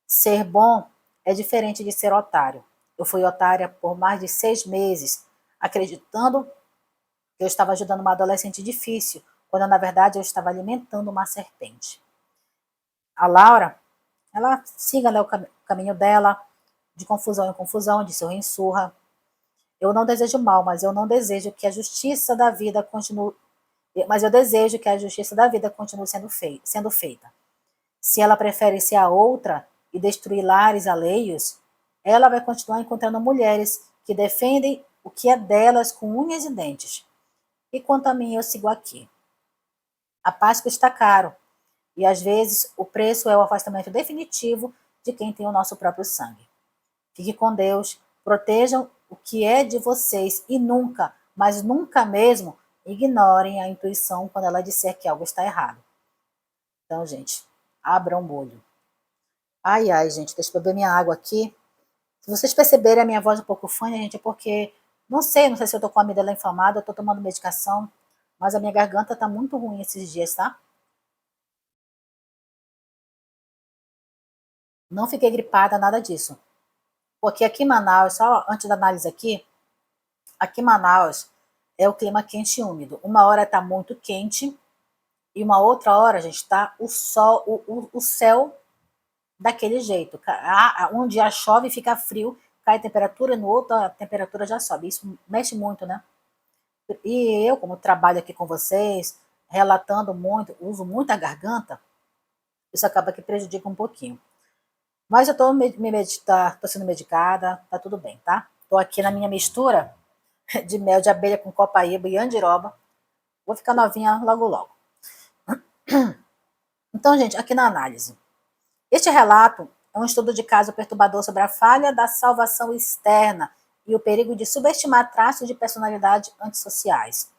Ser bom é diferente de ser otário. Eu fui otária por mais de 6 meses, acreditando que eu estava ajudando uma adolescente difícil, quando na verdade eu estava alimentando uma serpente. A Laura, ela siga, né, o caminho dela, de confusão em confusão, de surra em surra. Eu não desejo mal, mas eu não desejo que a justiça da vida continue. Mas eu desejo que a justiça da vida continue sendo feita. Se ela prefere ser a outra e destruir lares alheios, ela vai continuar encontrando mulheres que defendem o que é delas com unhas e dentes. E quanto a mim, eu sigo aqui. A Páscoa está caro, e às vezes o preço é o afastamento definitivo de quem tem o nosso próprio sangue. Fique com Deus, protejam o que é de vocês e nunca, mas nunca mesmo, ignorem a intuição quando ela disser que algo está errado. Então, gente, abram o olho. Ai, ai, gente, deixa eu beber minha água aqui. Se vocês perceberem a minha voz um pouco fanha, gente, é porque, não sei se eu tô com a amígdala inflamada, eu tô tomando medicação, mas a minha garganta tá muito ruim esses dias, tá? Não fiquei gripada, nada disso. Porque aqui em Manaus, só antes da análise aqui em Manaus é o clima quente e úmido. Uma hora tá muito quente e uma outra hora, gente, tá o sol, o céu daquele jeito. Um dia chove e fica frio, cai a temperatura, e no outro a temperatura já sobe. Isso mexe muito, né? E eu, como trabalho aqui com vocês, relatando muito, uso muito a garganta, isso acaba que prejudica um pouquinho. Mas eu tô sendo medicada, tá tudo bem, tá? Tô aqui na minha mistura de mel de abelha com copaíba e andiroba. Vou ficar novinha logo logo. Então, gente, aqui na análise. Este relato é um estudo de caso perturbador sobre a falha da salvação externa e o perigo de subestimar traços de personalidade antissociais.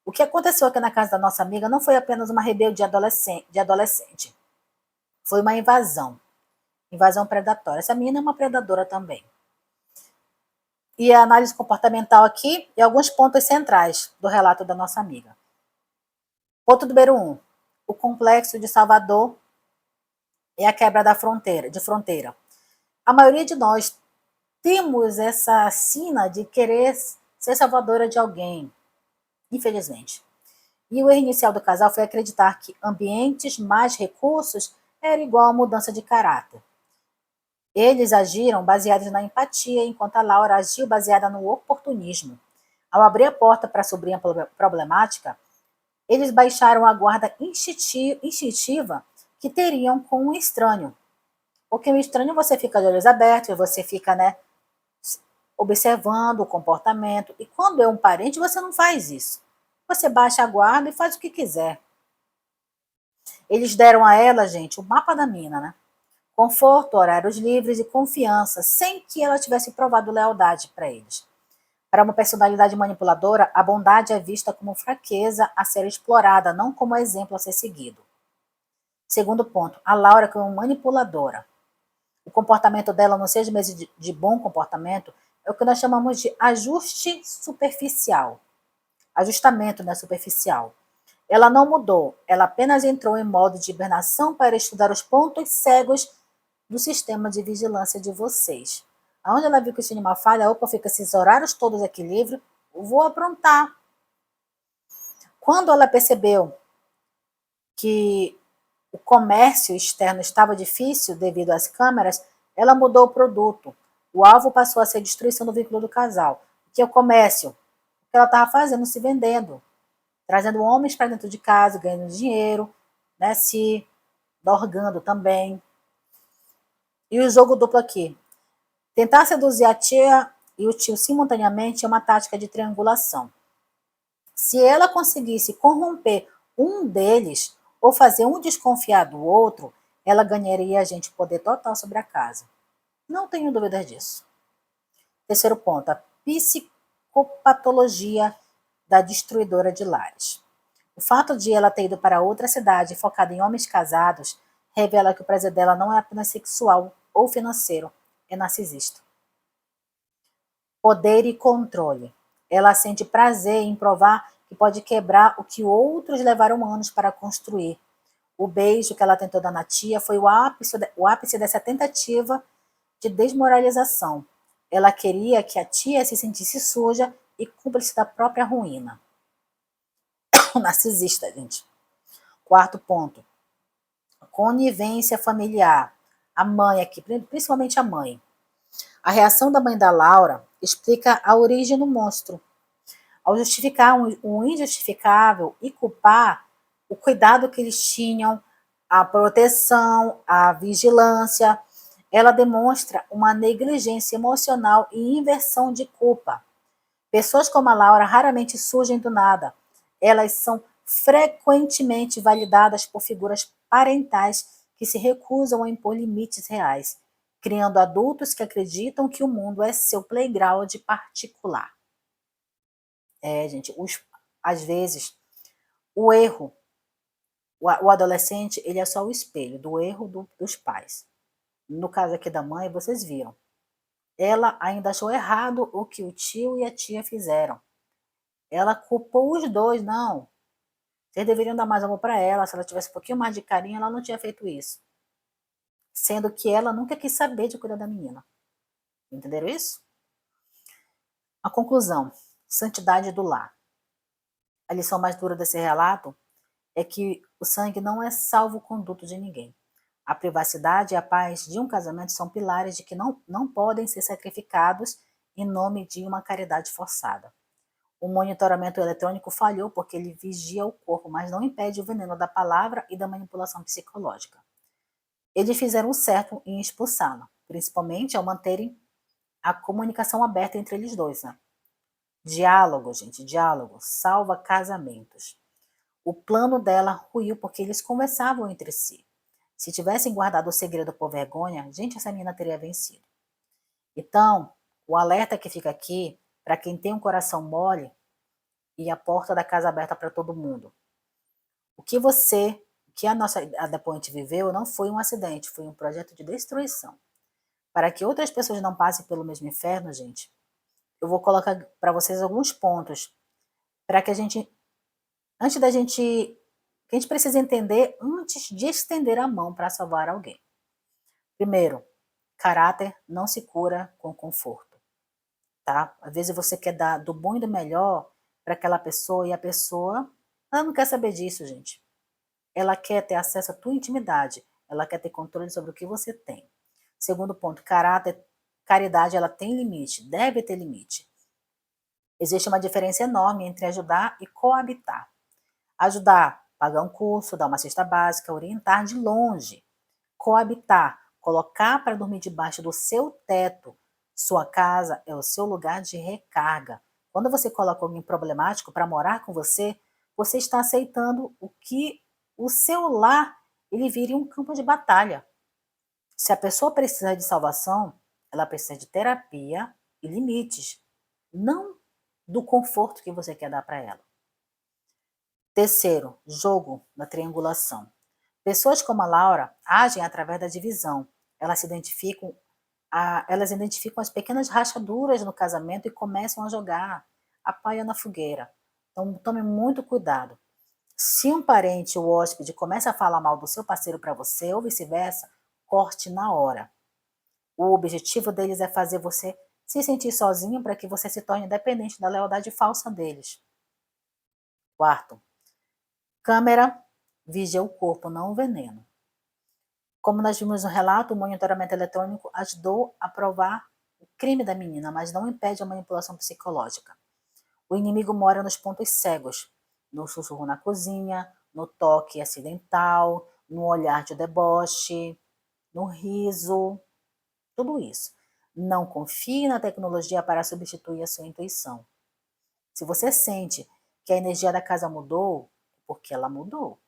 O que aconteceu aqui na casa da nossa amiga não foi apenas uma rebeldia adolescente. Foi uma invasão. Invasão predatória. Essa menina é uma predadora também. E a análise comportamental aqui e alguns pontos centrais do relato da nossa amiga. Ponto número 1. O complexo de Salvador é a quebra de fronteira. A maioria de nós temos essa sina de querer ser salvadora de alguém, infelizmente. E o erro inicial do casal foi acreditar que ambientes mais recursos era igual a mudança de caráter. Eles agiram baseados na empatia, enquanto a Laura agiu baseada no oportunismo. Ao abrir a porta para a sobrinha problemática, eles baixaram a guarda instintiva que teriam com um estranho. Porque o estranho você fica de olhos abertos, você fica, né, observando o comportamento. E quando é um parente, você não faz isso. Você baixa a guarda e faz o que quiser. Eles deram a ela, gente, o mapa da mina, né? Conforto, horários livres e confiança, sem que ela tivesse provado lealdade para eles. Para uma personalidade manipuladora, a bondade é vista como fraqueza a ser explorada, não como exemplo a ser seguido. Segundo ponto, a Laura como manipuladora. O comportamento dela nos 6 meses de bom comportamento é o que nós chamamos de ajuste superficial. Ajustamento, né, superficial. Ela não mudou, ela apenas entrou em modo de hibernação para estudar os pontos cegos do sistema de vigilância de vocês. Aonde ela viu que tinha uma falha, opa, fica esses horários todos aqui livre, vou aprontar. Quando ela percebeu que o comércio externo estava difícil devido às câmeras, ela mudou o produto. O alvo passou a ser a destruição do vínculo do casal, que é o comércio, o que ela estava fazendo, se vendendo, trazendo homens para dentro de casa, ganhando dinheiro, né, se dorgando também. E o jogo duplo aqui. Tentar seduzir a tia e o tio simultaneamente é uma tática de triangulação. Se ela conseguisse corromper um deles ou fazer um desconfiar do outro, ela ganharia a gente poder total sobre a casa. Não tenho dúvidas disso. Terceiro ponto, a psicopatologia da destruidora de lares. O fato de ela ter ido para outra cidade focada em homens casados revela que o prazer dela não é apenas sexual ou financeiro, é narcisista. Poder e controle. Ela sente prazer em provar que pode quebrar o que outros levaram anos para construir. O beijo que ela tentou dar na tia foi o ápice dessa tentativa de desmoralização. Ela queria que a tia se sentisse suja e cúmplice da própria ruína. O narcisista, gente. Quarto ponto, conivência familiar. A mãe aqui, principalmente a mãe. A reação da mãe da Laura explica a origem do monstro. Ao justificar o injustificável e culpar o cuidado que eles tinham, a proteção, a vigilância, ela demonstra uma negligência emocional e inversão de culpa. Pessoas como a Laura raramente surgem do nada. Elas são frequentemente validadas por figuras parentais que se recusam a impor limites reais, criando adultos que acreditam que o mundo é seu playground particular. Gente, às vezes, o erro, o adolescente, ele é só o espelho do erro dos pais. No caso aqui da mãe, vocês viram. Ela ainda achou errado o que o tio e a tia fizeram. Ela culpou os dois, não. Vocês deveriam dar mais amor para ela. Se ela tivesse um pouquinho mais de carinho, ela não tinha feito isso. Sendo que ela nunca quis saber de cuidar da menina. Entenderam isso? A conclusão: santidade do lar. A lição mais dura desse relato é que o sangue não é salvo-conduto de ninguém. A privacidade e a paz de um casamento são pilares de que não podem ser sacrificados em nome de uma caridade forçada. O monitoramento eletrônico falhou porque ele vigia o corpo, mas não impede o veneno da palavra e da manipulação psicológica. Eles fizeram o certo em expulsá-la, principalmente ao manterem a comunicação aberta entre eles dois. Né? Diálogo, gente, diálogo salva casamentos. O plano dela ruiu porque eles conversavam entre si. Se tivessem guardado o segredo por vergonha, gente, essa menina teria vencido. Então, o alerta que fica aqui, para quem tem um coração mole e a porta da casa aberta para todo mundo. O que a depoente viveu não foi um acidente, foi um projeto de destruição. Para que outras pessoas não passem pelo mesmo inferno, gente, eu vou colocar para vocês alguns pontos para que a gente que a gente precisa entender antes de estender a mão para salvar alguém. Primeiro, caráter não se cura com conforto, tá? Às vezes você quer dar do bom e do melhor para aquela pessoa e a pessoa, ela não quer saber disso, gente. Ela quer ter acesso à tua intimidade, ela quer ter controle sobre o que você tem. Segundo ponto, caridade, ela tem limite, deve ter limite. Existe uma diferença enorme entre ajudar e coabitar. Ajudar, pagar um curso, dar uma cesta básica, orientar de longe. Coabitar, colocar para dormir debaixo do seu teto. Sua casa é o seu lugar de recarga. Quando você coloca alguém problemático para morar com você, você está aceitando o que o seu lar ele vire um campo de batalha. Se a pessoa precisa de salvação, ela precisa de terapia e limites, não do conforto que você quer dar para ela. Terceiro, jogo da triangulação. Pessoas como a Laura agem através da divisão. Elas identificam as pequenas rachaduras no casamento e começam a jogar a palha na fogueira. Então, tome muito cuidado. Se um parente ou hóspede começa a falar mal do seu parceiro para você ou vice-versa, corte na hora. O objetivo deles é fazer você se sentir sozinho para que você se torne dependente da lealdade falsa deles. Quarto, câmera vigia o corpo, não o veneno. Como nós vimos no relato, o monitoramento eletrônico ajudou a provar o crime da menina, mas não impede a manipulação psicológica. O inimigo mora nos pontos cegos, no sussurro na cozinha, no toque acidental, no olhar de deboche, no riso, tudo isso. Não confie na tecnologia para substituir a sua intuição. Se você sente que a energia da casa mudou, é porque ela mudou.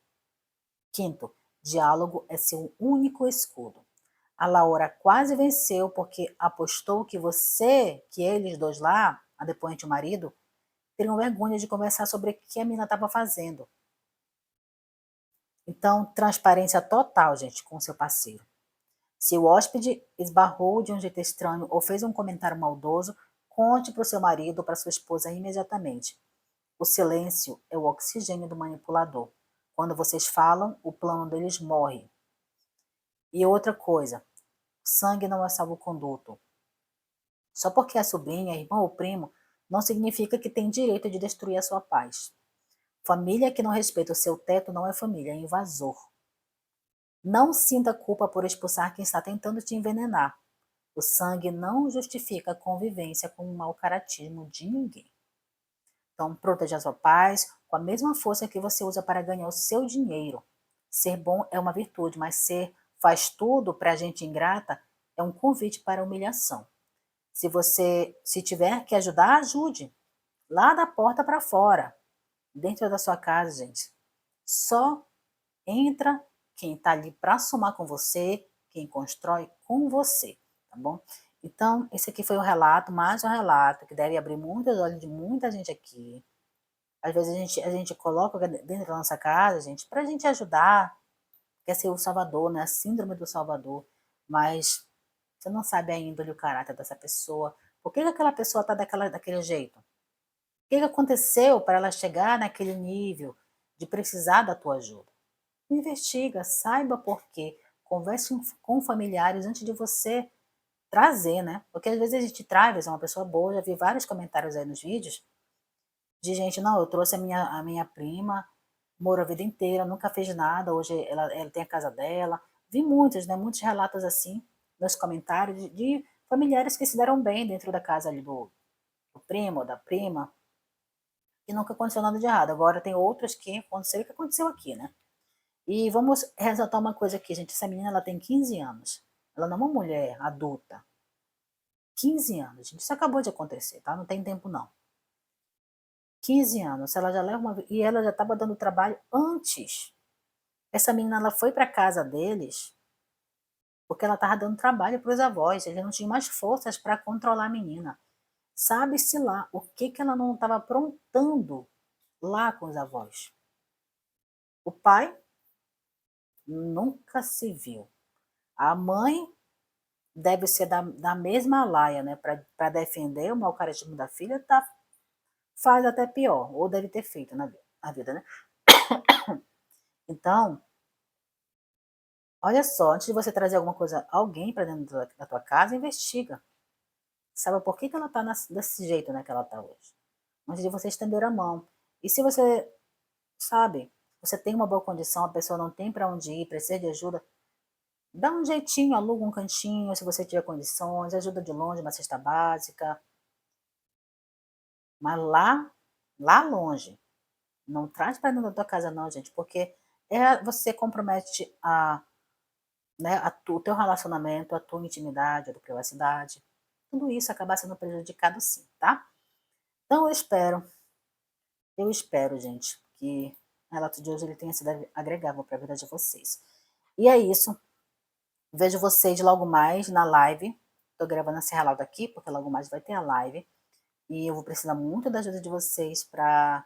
Quinto, diálogo é seu único escudo. A Laura quase venceu porque apostou que eles dois lá, a depoente e o marido, teriam vergonha de conversar sobre o que a menina estava fazendo. Então, transparência total, gente, com o seu parceiro. Se o hóspede esbarrou de um jeito estranho ou fez um comentário maldoso, conte para o seu marido ou para sua esposa imediatamente. O silêncio é o oxigênio do manipulador. Quando vocês falam, o plano deles morre. E outra coisa, sangue não é salvo-conduto. Só porque é sobrinha, irmão ou primo, não significa que tem direito de destruir a sua paz. Família que não respeita o seu teto não é família, é invasor. Não sinta culpa por expulsar quem está tentando te envenenar. O sangue não justifica a convivência com o mau caratismo de ninguém. Então, proteja a sua paz com a mesma força que você usa para ganhar o seu dinheiro. Ser bom é uma virtude, mas ser faz tudo para a gente ingrata é um convite para a humilhação. Se tiver que ajudar, ajude. Lá da porta para fora, dentro da sua casa, gente. Só entra quem está ali para somar com você, quem constrói com você, tá bom? Então, esse aqui foi um relato, mais um relato que deve abrir muitos olhos de muita gente aqui. Às vezes a gente coloca dentro da nossa casa, gente, para a gente ajudar, quer ser o salvador, né? A síndrome do salvador, mas você não sabe a índole, o caráter dessa pessoa. Por que aquela pessoa está daquele jeito? O que aconteceu para ela chegar naquele nível de precisar da tua ajuda? Investiga, saiba por quê. Converse com familiares antes de você trazer, né? Porque às vezes a gente traz, é uma pessoa boa, já vi vários comentários aí nos vídeos, de gente, não, eu trouxe a minha prima, morou a vida inteira, nunca fez nada, hoje ela tem a casa dela. Vi muitos, né? Muitos relatos assim, nos comentários, de familiares que se deram bem dentro da casa ali do primo ou da prima, e nunca aconteceu nada de errado. Agora tem outros que aconteceu o que aconteceu aqui, né? E vamos ressaltar uma coisa aqui, gente. Essa menina ela tem 15 anos. Ela não é uma mulher adulta. 15 anos, gente. Isso acabou de acontecer, tá? Não tem tempo, não. 15 anos. Ela já leva uma. E ela já estava dando trabalho antes. Essa menina ela foi para casa deles porque ela estava dando trabalho para os avós. Eles não tinham mais forças para controlar a menina. Sabe-se lá o que ela não estava aprontando lá com os avós. O pai nunca se viu. A mãe deve ser da mesma laia, né? Para defender o mau caratismo da filha, tá, faz até pior, ou deve ter feito na vida, né? Então, olha só, antes de você trazer alguma coisa, alguém para dentro da tua casa, investiga. Sabe por que ela tá desse jeito, né, que ela tá hoje? Antes de você estender a mão. E se você, sabe, você tem uma boa condição, a pessoa não tem para onde ir, precisa de ajuda, dá um jeitinho, aluga um cantinho, se você tiver condições, ajuda de longe, uma cesta básica. Mas lá longe, não traz para dentro da tua casa não, gente, porque você compromete né, o teu relacionamento, a tua intimidade, a tua privacidade. Tudo isso acaba sendo prejudicado sim, tá? Então eu espero, gente, que o relato de hoje ele tenha sido agregável para a vida de vocês. E é isso. Vejo vocês logo mais na live. Estou gravando esse relato aqui, porque logo mais vai ter a live. E eu vou precisar muito da ajuda de vocês para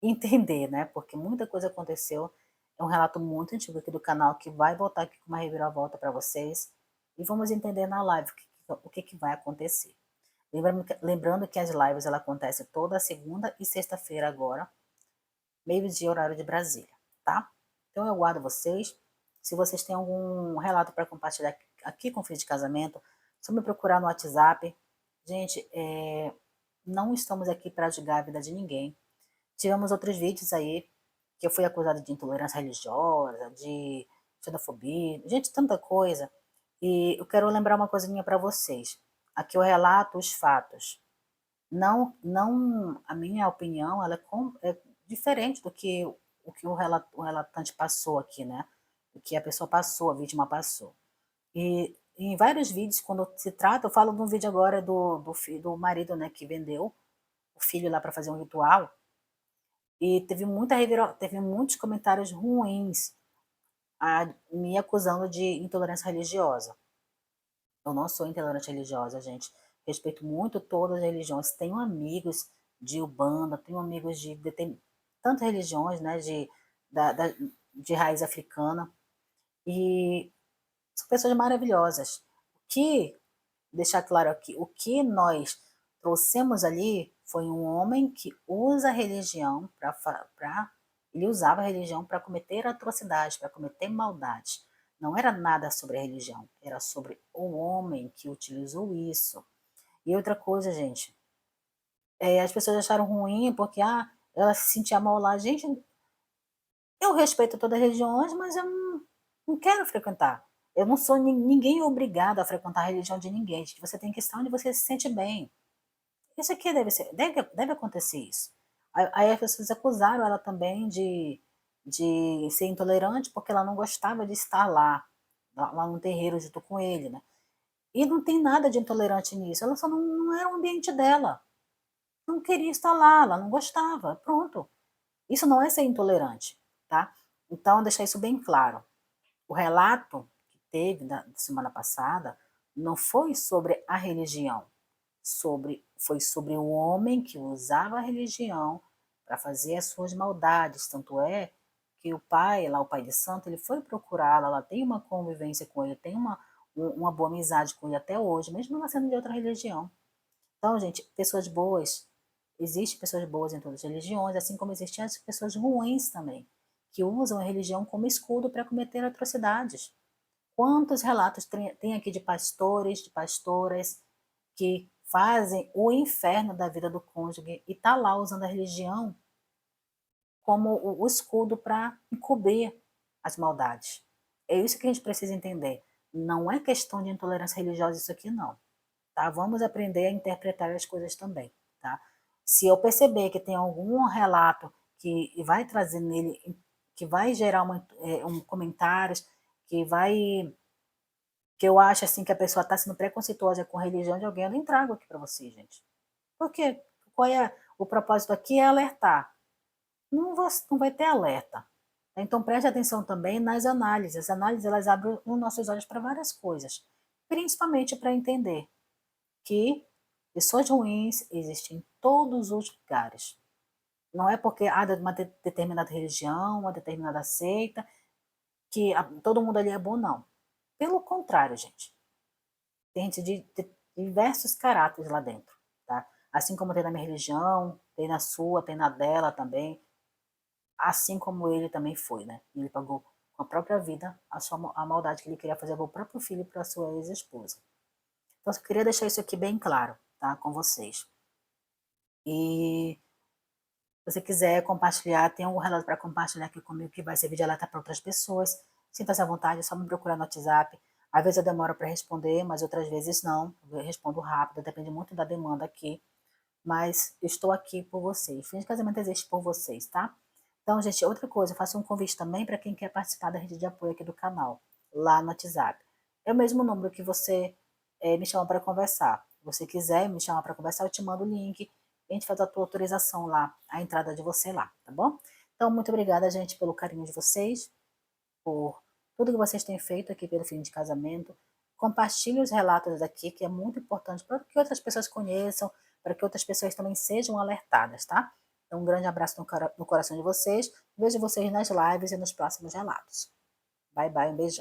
entender, né? Porque muita coisa aconteceu. É um relato muito antigo aqui do canal que vai voltar aqui com uma reviravolta para vocês. E vamos entender na live o que vai acontecer. Lembrando que as lives ela acontece toda segunda e sexta-feira agora, meio-dia, horário de Brasília, tá? Então eu aguardo vocês. Se vocês têm algum relato para compartilhar aqui com o Filho de Casamento, é só me procurar no WhatsApp. Gente, não estamos aqui para julgar a vida de ninguém. Tivemos outros vídeos aí que eu fui acusada de intolerância religiosa, de xenofobia, gente, tanta coisa. E eu quero lembrar uma coisinha para vocês. Aqui eu relato os fatos. Não, a minha opinião ela é diferente do que o relatante passou aqui, né? O que a pessoa passou, a vítima passou. E em vários vídeos, quando se trata, eu falo de um vídeo agora do marido, né, que vendeu o filho lá para fazer um ritual, e teve muitos comentários ruins me acusando de intolerância religiosa. Eu não sou intolerante religiosa, gente. Respeito muito todas as religiões. Tenho amigos de Umbanda, tenho amigos de tantas religiões, né, de raiz africana. E são pessoas maravilhosas. Deixar claro aqui, o que nós trouxemos ali foi um homem que usa a religião ele usava a religião para cometer atrocidades, para cometer maldades. Não era nada sobre a religião, era sobre o homem que utilizou isso. E outra coisa, gente, As pessoas acharam ruim porque, ela se sentia mal lá. Gente, eu respeito todas as religiões, mas eu não quero frequentar. Eu não sou ninguém é obrigado a frequentar a religião de ninguém, gente. Você tem que estar onde você se sente bem. Isso aqui deve acontecer isso. Aí as pessoas acusaram ela também de ser intolerante porque ela não gostava de estar lá no terreiro junto com ele, né? E não tem nada de intolerante nisso, ela só não era o ambiente dela. Não queria estar lá, ela não gostava, pronto. Isso não é ser intolerante, tá? Então, deixar isso bem claro. O relato que teve da semana passada não foi sobre a religião, foi sobre o homem que usava a religião para fazer as suas maldades. Tanto é que o pai, lá o pai de santo, ele foi procurá-la, ela tem uma convivência com ele, tem uma boa amizade com ele até hoje, mesmo ela sendo de outra religião. Então, gente, pessoas boas, existem pessoas boas em todas as religiões, assim como existem as pessoas ruins também, que usam a religião como escudo para cometer atrocidades. Quantos relatos tem aqui de pastores, de pastoras que fazem o inferno da vida do cônjuge e tá lá usando a religião como o escudo para encobrir as maldades. É isso que a gente precisa entender. Não é questão de intolerância religiosa isso aqui, não. Tá? Vamos aprender a interpretar as coisas também. Tá? Se eu perceber que tem algum relato que vai trazer nele, que vai gerar comentários, que eu acho assim que a pessoa está sendo preconceituosa com a religião de alguém, eu nem trago aqui para você, gente. Porque qual é o propósito aqui é alertar. Não vai ter alerta. Então preste atenção também nas análises. As análises elas abrem os nossos olhos para várias coisas, principalmente para entender que pessoas ruins existem em todos os lugares. Não é porque de uma determinada religião, uma determinada seita, que todo mundo ali é bom, não. Pelo contrário, gente. Tem gente de diversos caráteres lá dentro, tá? Assim como tem na minha religião, tem na sua, tem na dela também. Assim como ele também foi, né? Ele pagou com a própria vida a maldade que ele queria fazer com o próprio filho para sua ex-esposa. Então, eu queria deixar isso aqui bem claro, tá? Com vocês. E se você quiser compartilhar, tem algum relato para compartilhar aqui comigo que vai servir de alerta para outras pessoas, sinta-se à vontade, é só me procurar no WhatsApp. Às vezes eu demoro para responder, mas outras vezes não. Eu respondo rápido, depende muito da demanda aqui. Mas eu estou aqui por vocês. Fim de Casamento existe por vocês, tá? Então, gente, outra coisa, eu faço um convite também para quem quer participar da rede de apoio aqui do canal, lá no WhatsApp. É o mesmo número que você me chama para conversar. Se você quiser me chamar para conversar, eu te mando o link. A gente faz a tua autorização lá, a entrada de você lá, tá bom? Então, muito obrigada, gente, pelo carinho de vocês, por tudo que vocês têm feito aqui pelo Fim de Casamento. Compartilhe os relatos aqui, que é muito importante para que outras pessoas conheçam, para que outras pessoas também sejam alertadas, tá? Então, um grande abraço no coração de vocês. Vejo vocês nas lives e nos próximos relatos. Bye, bye, um beijão.